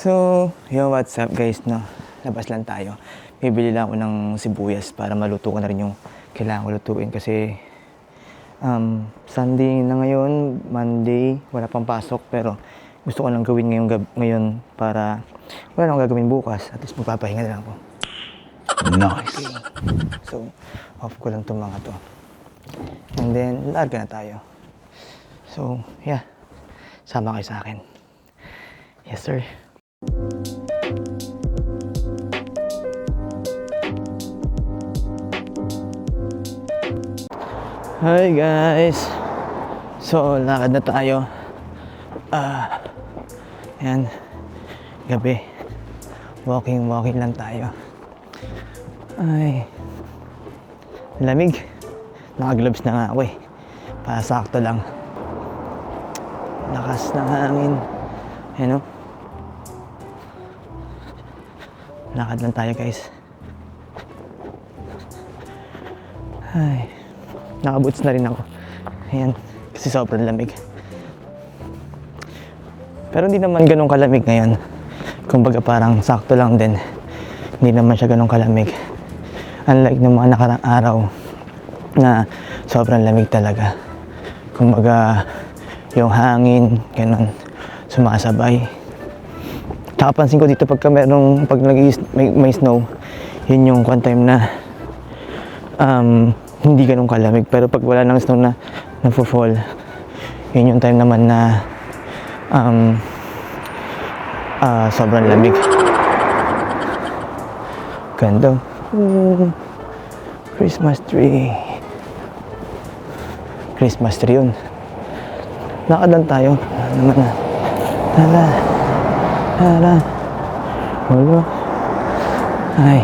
So, yo, what's up guys, no? Labas lang tayo. Bibili lang ako ng sibuyas para maluto ko na rin yung kailangan ko lutuin kasi Sunday na ngayon, Monday, wala pang pasok pero gusto ko lang gawin ngayon para wala nang gagawin bukas at least magpapahinga na lang ako. Nice. Okay. So, off ko lang itong mga to. And then, larga na tayo. So, yeah. Sama kayo sa akin. Yes, sir. Hi guys. So, lakad na tayo. Ayan. Gabi. Walking lang tayo. Ay. Lamig. Naka-gloves na nga ako eh. Para sakto lang. Lakas ng hangin. Ayan o. Lakad lang tayo guys. Ay. Naka-boots na rin ako. Ayan. Kasi sobrang lamig. Pero hindi naman ganun kalamig ngayon. Kumbaga parang sakto lang din. Hindi naman siya ganun kalamig. Unlike ng mga nakarang araw na sobrang lamig talaga. Kumbaga yung hangin, ganun, sumasabay. Nakapansin ko dito pag may snow, yun yung one time na hindi ganun kalamig. Pero pag wala ng snow na nagpo-fall, yun yung time naman na sobrang lamig. Ganda. Christmas tree. Christmas tree yun. Lakad lang tayo. Naman na. Hala. Wala. Ay.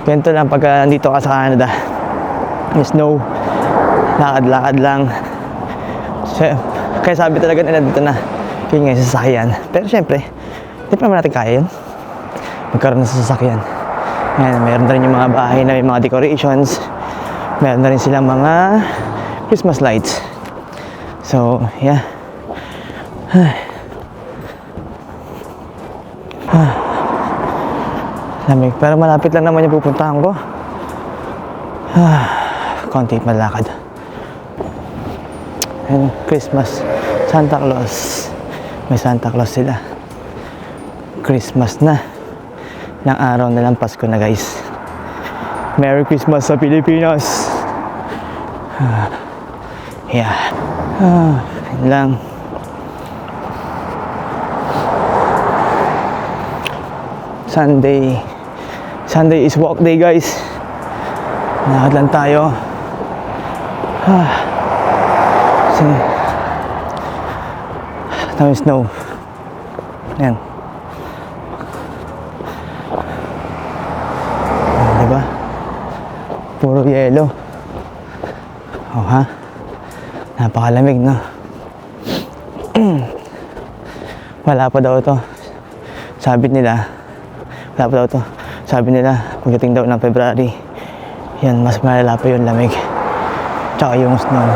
Ganito lang pagka nandito ka sa Canada. May snow. Lakad-lakad lang. Kaya sabi talaga nila dito na yun nga yung sasakyan. Pero syempre, hindi pa naman natin kaya yun. Magkaroon ng sasakyan. Ayan, meron na rin yung mga bahay na may mga decorations. Meron na rin silang mga Christmas lights. So, yeah. Lamig. Pero malapit lang naman yung pupuntahan ko. Konti malakad. And Christmas. Santa Claus. May Santa Claus sila. Christmas na. Ng araw na lang Pasko na guys. Merry Christmas sa Pilipinas. Yeah. Yun lang. Sunday is walk day guys. Lakad lang tayo. Kasi dami snow. Ayan. Diba? Puro yelo. Oh ha? Napakalamig no? Wala pa daw to. Sabi nila pagdating daw ng February, yan, mas malala pa yung lamig tsaka yung snow.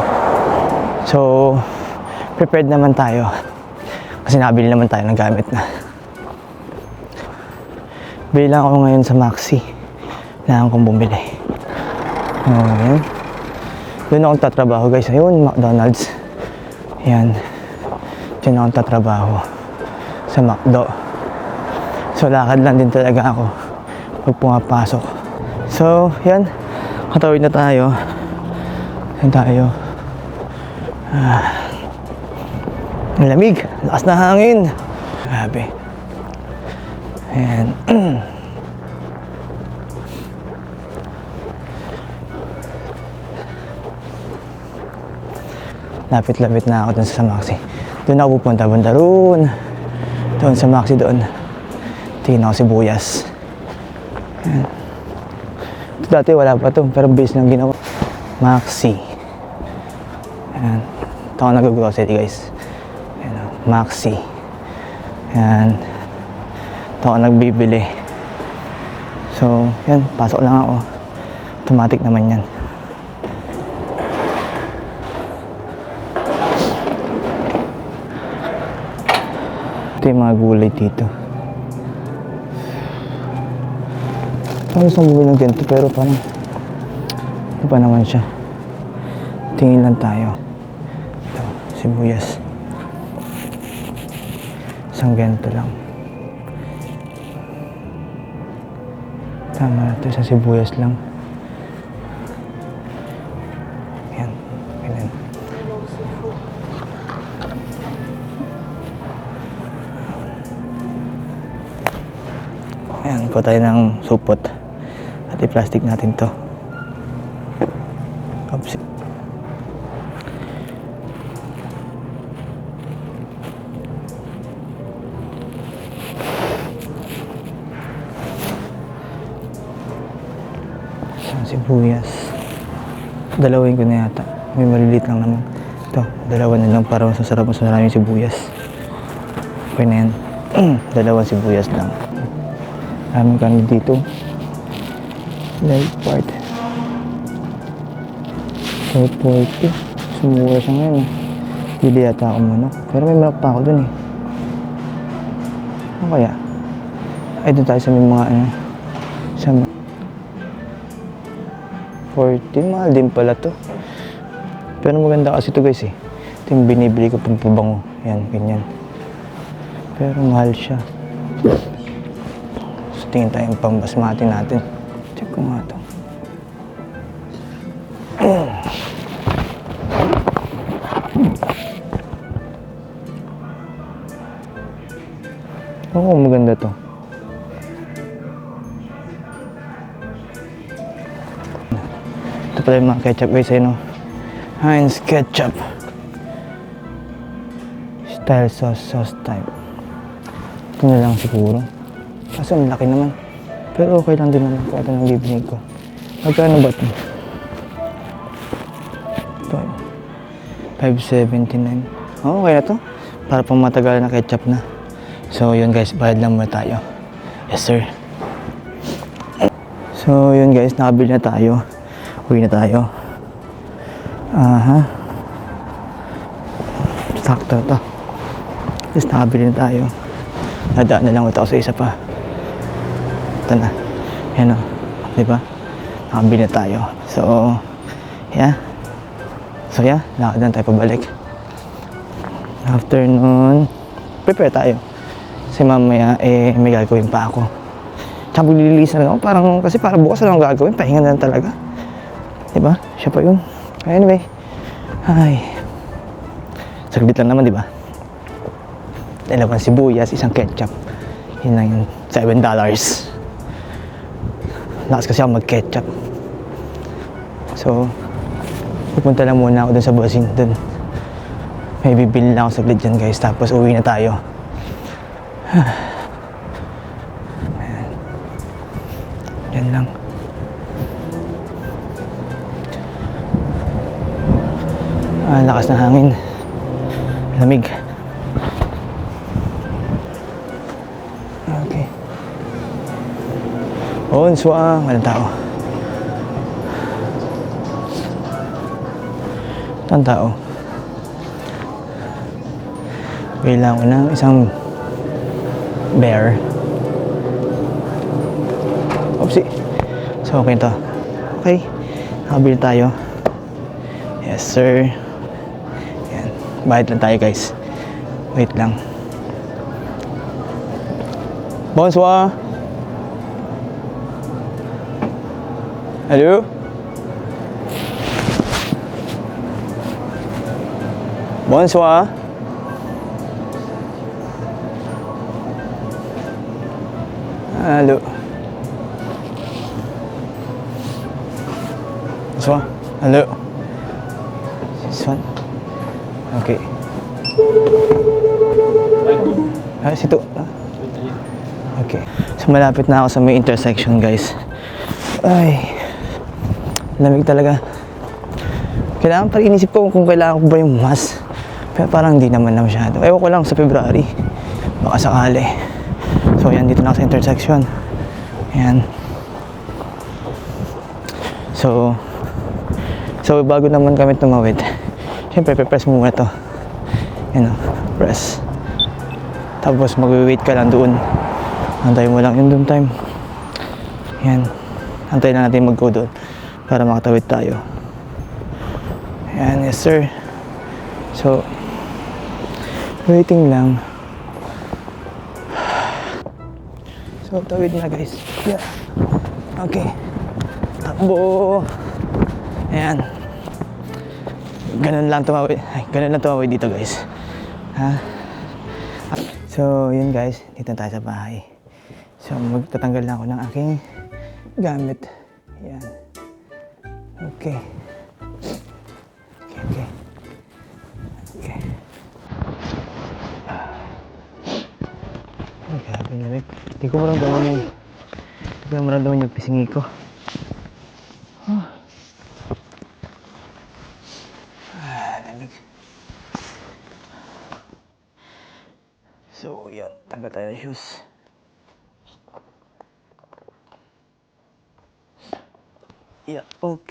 So prepared naman tayo kasi nabili naman tayo ng gamit na. Bili lang ako ngayon sa Maxi. Kailangan kong bumili. Ayan. Doon akong tatrabaho guys. Ayun, McDonald's. Ayan. Diyan akong tatrabaho sa McDo. So lakad lang din talaga ako pag pumapasok. So yan, katawid na tayo. Yan tayo. Ang lamig, lakas na hangin. Grabe. Ayan. Lapit-lapit na ako dun sa Maxi. Doon ako pupunta, banda roon. Doon sa Maxi doon. Tingin ako sibuyas. Ayan. Ito dati wala pa to, pero base lang ginawa. Maxi. Ayan. Ito ako nag-grocery guys. Ayan. Maxi. Ayan. Ito ako nagbibili. So, yan. Pasok lang ako. Automatic naman yan. Ito yung mga gulay dito. Parang gusto bumili ng ganito pero parang ano pa naman siya. Tingin lang tayo. Ito, sibuyas. Isang ganito lang. Tama na ito, isang sibuyas lang. Ayan, ganyan. Ayan, kuha tayo ng supot. At i-plastic natin to. Oops. Sibuyas. Dalawin ko na yata. May maliliit lang naman. Ito, dalawa na lang para mas masarap, mas maraming sibuyas. Okay na yan. Dalawang sibuyas lang. Maraming kanin dito. Light part. 440. Sumura siya ngayon. Bili yata ako manok. Pero may manok pa ako dun eh. Ano kaya? Ay, doon tayo sa may mga ano. Sa 40, mahal din pala to. Pero maganda kasi to guys eh. Ito yung binibili ko pang pabango. Yan, ganyan. Pero mahal siya. So tingin tayo yung pambasmati natin. Check ko nga to. Oo, maganda to. Ito pala yung mga ketchup guys, no? Heinz ketchup. Style sauce type. Ito na lang siguro. Kaso ang laki naman. Pero okay lang din naman kung ito nang bibili ko. Magkano ba ito? Ito. 5.79. Oh, okay na to. Para pang matagal na ketchup na. So yun guys, bayad lang muna tayo. Yes sir. So yun guys, nakabili na tayo. Uwi na tayo. Aha. Sakto to. Tapos nakabili na tayo. Nadaan na lang ito ako sa isa pa. Ito na. Yan o. Diba? Nakabili na tayo. So, yeah. So yeah, lakad na tayo pabalik. After nun, prepare tayo. Kasi mamaya, may gagawin pa ako. Tsaka maglililis na lang ako. Kasi parang bukas na lang gagawin. Pahinga na lang talaga. Diba? Siya pa yun. Anyway. Ay. Saglit lang naman, diba? Dalawang sibuyas, isang ketchup. Yun lang yun. $7. Lakas kasi ako mag-ketchup. So, pupunta lang muna ako dun sa Bossing dun. May bibili lang ako saglit dyan guys. Tapos uwi na tayo. Yan lang. Lakas ng hangin. Lamig. Okay. Bonsoir. Walang tao. Walang tao. Kailangan ko ng isang bear. Oopsie. So, okay to. Okay. Nakabili tayo. Yes, sir. Yan. Bayad lang tayo, guys. Wait lang. Bonsoir. Hello? Bonsoir. Hello. Bonsoir. Hello. This one. Okay. Situ. Okay. So malapit na ako sa may intersection, guys. Ay. Lamig talaga. Kailangan pa inisip ko kung kailangan ko ba yung mask. Pero parang hindi naman na masyado. Ewan ko lang sa February. Baka sakali. So yan, dito na ako sa intersection. Ayan. So bago naman kami tumawid, siyempre, press mo muna to. Yan o, press. Tapos mag-wait ka lang doon. Antayin mo lang yung doon time. Yan. Antayin na natin mag-go doon para makatawid tayo. Yan, yes sir. So, waiting lang. So, tawid na guys. Yeah. Okay. Takbo. Ayan. Ganun lang tumawid. Ay, ganun lang tumawid dito guys. Ha? So, yun guys. Dito na tayo sa bahay. So, magtatanggal na ako ng aking gamit. Ayan. Okay. Okay. Okay. Ay, grabe na rin. Hindi ko maramdaman yung pisingi ko. Lamig. So, yun. Tanggal tayo ng shoes. Yeah, okay.